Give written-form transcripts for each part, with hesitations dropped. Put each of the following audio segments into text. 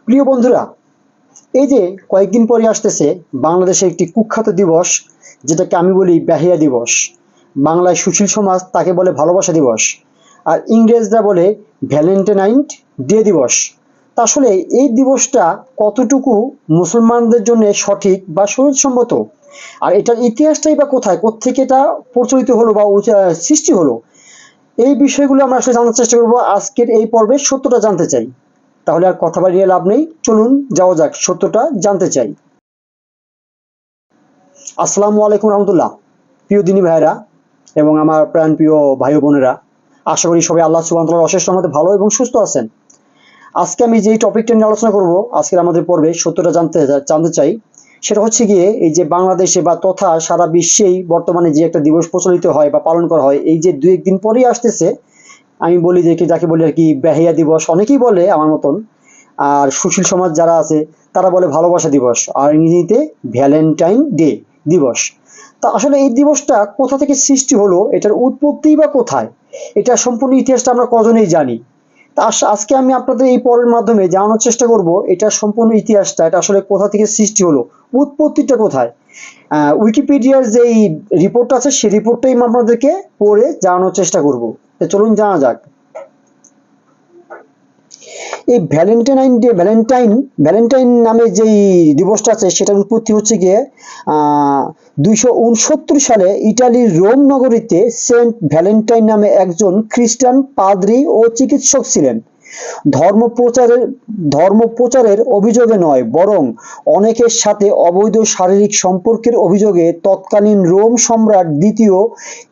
প্রিয় বন্ধুরা, এই যে কয়েকদিন পরে আসতেছে বাংলাদেশে একটি কুখ্যাত দিবস, যেটাকে আমি বলি বেহায়া দিবস। বাংলায় সুশীল সমাজ তাকে বলে ভালোবাসা দিবস, আর ইংরেজরা বলে ভ্যালেন্টাইন ডে দিবস। তা আসলে এই দিবসটা কতটুকু মুসলমানদের জন্য সঠিক বা সঙ্গত, আর এটার ইতিহাসটাই বা কোথায়, কোত্থেকে এটা প্রচলিত হলো বা সৃষ্টি হলো, এই বিষয়গুলো আমরা আসলে জানার চেষ্টা করবো আজকের এই পর্বে। সত্যটা জানতে চাই, তাহলে আর কথা বাড়িয়ে লাভ নেই, চলুন যাওয়া যাক, সত্যটা জানতে চাই। আসসালামু আলাইকুম রহমতুল্লাহ। প্রিয় দিনী ভাইরা এবং আমার প্রাণ প্রিয় ভাই বোনেরা, আশা করি সবাই আল্লাহ সুবহানাহু ওয়া তাআলার অশেষ রহমতে ভালো এবং সুস্থ আছেন। আজকে আমি যেই টপিকটা নিয়ে আলোচনা করব আজকের আমাদের পর্বে, সত্যটা জানতে চাই, সেটা হচ্ছে গিয়ে এই যে বাংলাদেশে বা তথা সারা বিশ্বেই বর্তমানে যে একটা দিবস প্রচলিত হয় বা পালন করা হয়, এই যে দু একদিন পরেই আসতেছে, আমি বলি যে যাকে বলি আর কি বেহায়া দিবস, অনেকেই বলে আমার মতন। আর সুশীল সমাজ যারা আছে তারা বলে ভালোবাসা দিবস, আর ইংরেজিতে ভ্যালেন্টাইন ডে দিবস। তা আসলে এই দিবসটা কোথা থেকে সৃষ্টি হলো, এটার উৎপত্তি বা কোথায়, এটা সম্পূর্ণ ইতিহাসটা আমরা কজনেই জানি। তা আজকে আমি আপনাদের এই পর্বের মাধ্যমে জানানোর চেষ্টা করব এটা সম্পূর্ণ ইতিহাসটা, এটা আসলে কোথা থেকে সৃষ্টি হলো, উৎপত্তিটা কোথায়। উইকিপিডিয়ার যেই রিপোর্ট আছে সেই রিপোর্টটাই আমি আপনাদেরকে পড়ে জানানোর চেষ্টা করব। চলুন জানা যাক। এই ভ্যালেন্টাইন নামে যেই দিবসটা আছে সেটার উৎপত্তি হচ্ছে গিয়ে 269 সালে ইটালির রোম নগরীতে সেন্ট ভ্যালেন্টাইন নামে একজন খ্রিস্টান পাদ্রী ও চিকিৎসক ছিলেন। ধর্ম প্রচারের অভিযোগে নয়, বরং অনেকের সাথে অবৈধ শারীরিক সম্পর্কের অভিযোগে তৎকালীন রোম সম্রাট দ্বিতীয়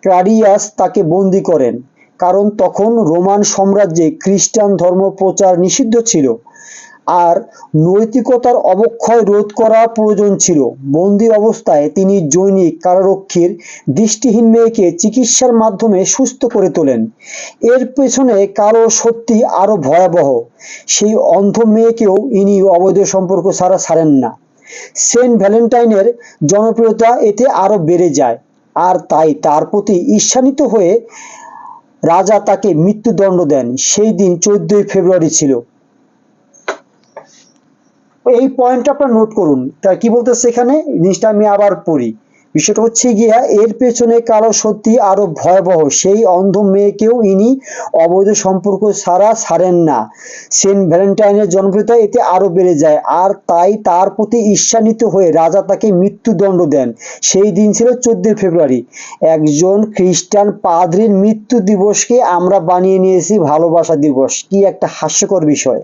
ক্লাডিয়াস তাকে বন্দী করেন, কারণ তখন রোমান সাম্রাজ্যে খ্রিস্টান ধর্ম প্রচার নিষিদ্ধ ছিল আর নৈতিকতার অবক্ষয় রোধ করা প্রয়োজন ছিল। বন্দী অবস্থায় তিনি জৈনিক কারারক্ষীর দৃষ্টিহীন মেয়েকে চিকিৎসার মাধ্যমে সুস্থ করে তোলেন। এর পেছনে কারো সত্যি আরো ভয়াবহ, সেই অন্ধ মেয়েকেও ইনি অবৈধ সম্পর্ক ছাড়া ছাড়েন না। সেন্ট ভ্যালেন্টাইনের জনপ্রিয়তা এতে আরো বেড়ে যায়, আর তাই তার প্রতি ঈর্ষান্বিত হয়ে রাজা তাকে মৃত্যুদণ্ড দেন। সেই দিন 14 ফেব্রুয়ারি ছিল। এই পয়েন্টটা আপনারা নোট করুন। তা কি বলতেছে এখানে, জিনিসটা আমি আবার পড়ি। বিষয়টা হচ্ছে গিয়া, এর পেছনে কারো সত্যি আরো ভয়াবহ, সেই অন্ধ মেয়েকেও ইনি অবৈধ সম্পর্ক ছাড়া ছাড়েন না। সেন্ট ভ্যালেন্টাইনের জনপ্রিয়তা এতে আরো বেড়ে যায়, আর তাই তার প্রতি ঈর্ষান্বিত হয়ে রাজা তাকে মৃত্যুদণ্ড দেন। সেই দিন ছিল 14 ফেব্রুয়ারি। একজন খ্রিস্টান পাদ্রীর মৃত্যু দিবসকে আমরা বানিয়ে নিয়েছি ভালোবাসা দিবস। কি একটা হাস্যকর বিষয়।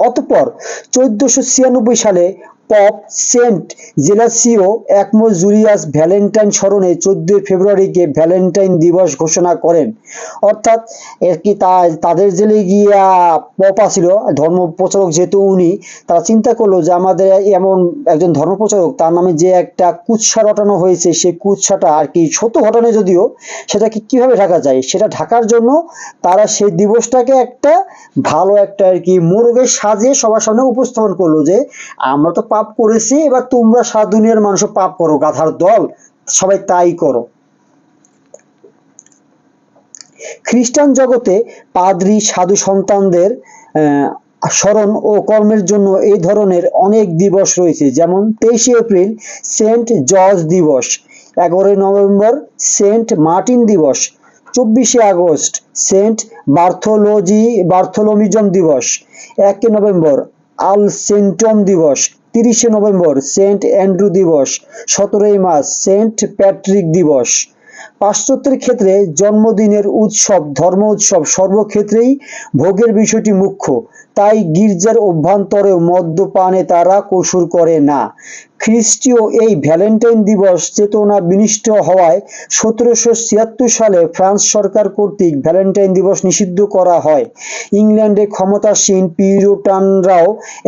অতঃপর 1496 সালে পপ সেন্ট জেলাসিও একমো জুলিয়াস ভ্যালেন্টাইন স্মরণে 14 ফেব্রুয়ারিকে ভ্যালেন্টাইন দিবস ঘোষণা করেন। অর্থাৎ এর কি তাদের জেলে গিয়া পপ ছিল ধর্ম প্রচারক, যেহেতু উনি, তারা চিন্তা করলো যে আমাদের এমন একজন ধর্ম প্রচারক, তার নামে যে একটা কুৎসা রটানো হয়েছে, সেই কুৎসাটা আর কি সত্য ঘটনা যদিও, সেটাকে কিভাবে ঢাকা যায়, সেটা ঢাকার জন্য তারা সেই দিবসটাকে একটা ভালো একটা আর কি মোড়কে সাজিয়ে সবার সামনে উপস্থাপন করলো যে আমরা তো পাপ করেছি, এবার তোমরা সারা দুনিয়ার মানুষ পাপ করো, গাধার দল, সবাই তাই করো। খ্রিস্টান জগতে পাদ্রী সাধু সন্তানদের স্মরণ ও কর্মের জন্য এই ধরনের অনেক দিবস রয়েছে, যেমন 23 এপ্রিল সেন্ট জর্জ দিবস, 11 নভেম্বর সেন্ট মার্টিন দিবস, 24 আগস্ট সেন্ট বার্থোলোমিজম দিবস, 1 নভেম্বর আল সেন্টম দিবস, 30 নভেম্বর সেন্ট অ্যান্ড্রু দিবস, 17 মার্চ সেন্ট প্যাট্রিক দিবস। পাশ্চাত্যের ক্ষেত্রে জন্মদিনের উৎসব, ধর্ম উৎসব সর্বক্ষেত্রেই ভোগের বিষয়টি মুখ্য, তাই গির্জার অভ্যন্তরেও মদ্যপানে তারা কসুর করে না। খ্রিস্টীয় এই ভ্যালেন্টাইন দিবস চেতনা বিনিষ্ট হওয়ায় 1776 সালে ফ্রান্স সরকার কর্তৃক ভ্যালেন্টাইন দিবস নিষিদ্ধ করা হয়। ইংল্যান্ডে ক্ষমতাসীন পিউরিটানরাও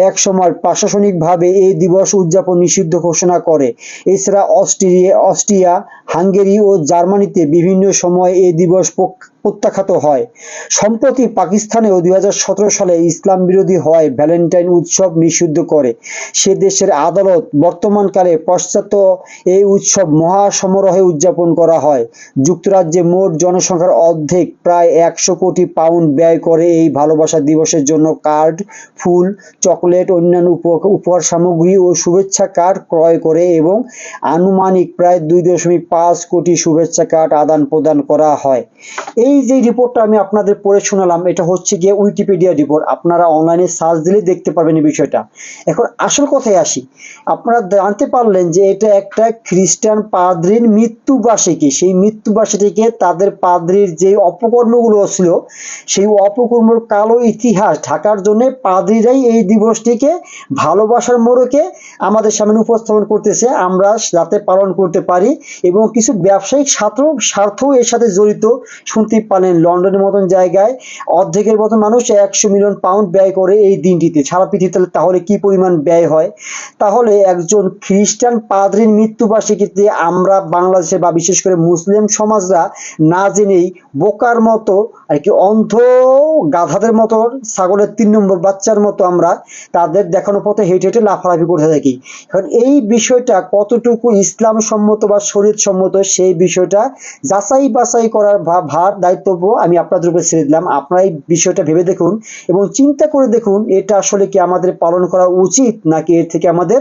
একসময় প্রশাসনিকভাবে এই দিবস উদযাপন নিষিদ্ধ ঘোষণা করে। এছাড়া অস্ট্রিয়া, হাঙ্গেরি ও জার্মানিতে বিভিন্ন সময় এই দিবস প্রত্যাখ্যাত হয়। সম্প্রতি পাকিস্তানেও 2017 সালে ইসলাম বিরোধী হওয়ায় ভ্যালেন্টাইন উৎসব নিষিদ্ধ করে সে দেশের আদালত। বর্তমানকালে পশ্চাৎ এই উৎসব মহাসমারোহে উদযাপন করা হয়। যুক্তরাজ্যে মোট জনসংখ্যার অর্ধেক প্রায় 100 কোটি পাউন্ড ব্যয় করে এই ভালোবাসা দিবসের জন্য কার্ড, ফুল, চকলেট, অন্যান্য উপহার সামগ্রী ও শুভেচ্ছা কার্ড ক্রয় করে এবং আনুমানিক প্রায় 2.5 কোটি শুভেচ্ছা কার্ড আদান প্রদান করা হয়। এই যে রিপোর্টটা আমি আপনাদের পড়ে শোনালাম, এটা হচ্ছে গিয়ে উইকিপিডিয়া রিপোর্ট। আপনারা অনলাইনে সার্চ দিলেই দেখতে পারবেন এই বিষয়টা। এখন আসল কথায় আসি, আপনারা জানতে পারলেন যে এটা একটা খ্রিস্টান পাদ্রীর মৃত্যুবার্ষিকী। সেই মৃত্যুবার্ষিকীকে তাদের পাদ্রীর যে অপকর্মগুলো ছিল, সেই অপকর্মের কালো ইতিহাস ঢাকার জন্য পাদ্রীরাই এই দিবসটিকে ভালোবাসার মোড়কে আমাদের সামনে উপস্থাপন করতেছে, আমরা যাতে পালন করতে পারি। এবং কিছু ব্যবসায়িক স্বার্থও এর সাথে জড়িত। শুনতেই পারেন লন্ডনের মতন জায়গায় অর্ধেকের মতো মানুষ 100 মিলিয়ন পাউন্ড ব্যয় করে এই দিনটিতে। সারা পৃথিবীতে তাহলে কি পরিমাণ ব্যয় হয়? তাহলে একজন খ্রিস্টান পাদ্রীর মৃত্যুবার্ষিকীতে আমরা বাংলাদেশে বা বিশেষ করে মুসলিম সমাজরা না জেনেই বোকার মতো আর কি, অন্ধ গাধাদের মতো, ছাগলের 3 নম্বর বাচ্চার মতো আমরা তাদের দেখানো পথে হেঁটে হেঁটে লাফালাফি করতে থাকি। কারণ এই বিষয়টা কতটুকু ইসলাম সম্মত বা শরীয়ত সম্মত, সেই বিষয়টা যাচাই বাছাই করার ভার দায়িত্ব আমি আপনাদের উপরে ছেড়ে দিলাম। আপনারা এই বিষয়টা ভেবে দেখুন এবং চিন্তা করে দেখুন, এটা আসলে কি আমাদের পালন করা উচিত নাকি এর থেকে আমাদের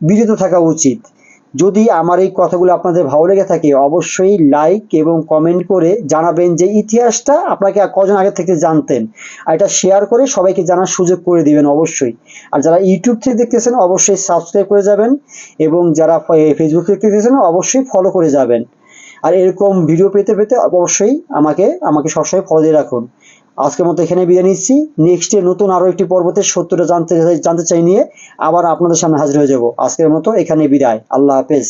বিরত থাকা উচিত। যদি আমার এই কথাগুলো আপনাদের ভালো লেগে থাকে, অবশ্যই লাইক এবং কমেন্ট করে জানাবেন যে ইতিহাসটা আপনাকে কজন আগে থেকে জানতেন। আর এটা শেয়ার করে সবাইকে জানার সুযোগ করে দিবেন অবশ্যই। আর যারা ইউটিউব থেকে দেখতেছেন অবশ্যই সাবস্ক্রাইব করে যাবেন, এবং যারা ফেসবুক থেকে দেখতেছেন অবশ্যই ফলো করে যাবেন। আর এরকম ভিডিও পেতে পেতে অবশ্যই আমাকে সবসময় ফলো দিয়ে রাখুন। আজকের মতো এখানে বিদায় নিচ্ছি। নেক্সটে নতুন আরো একটি পর্বতের সত্যটা জানতে চাই নিয়ে আবার আপনাদের সামনে হাজির হয়ে যাব। আজকের মতো এখানে বিদায়। আল্লাহ হাফেজ।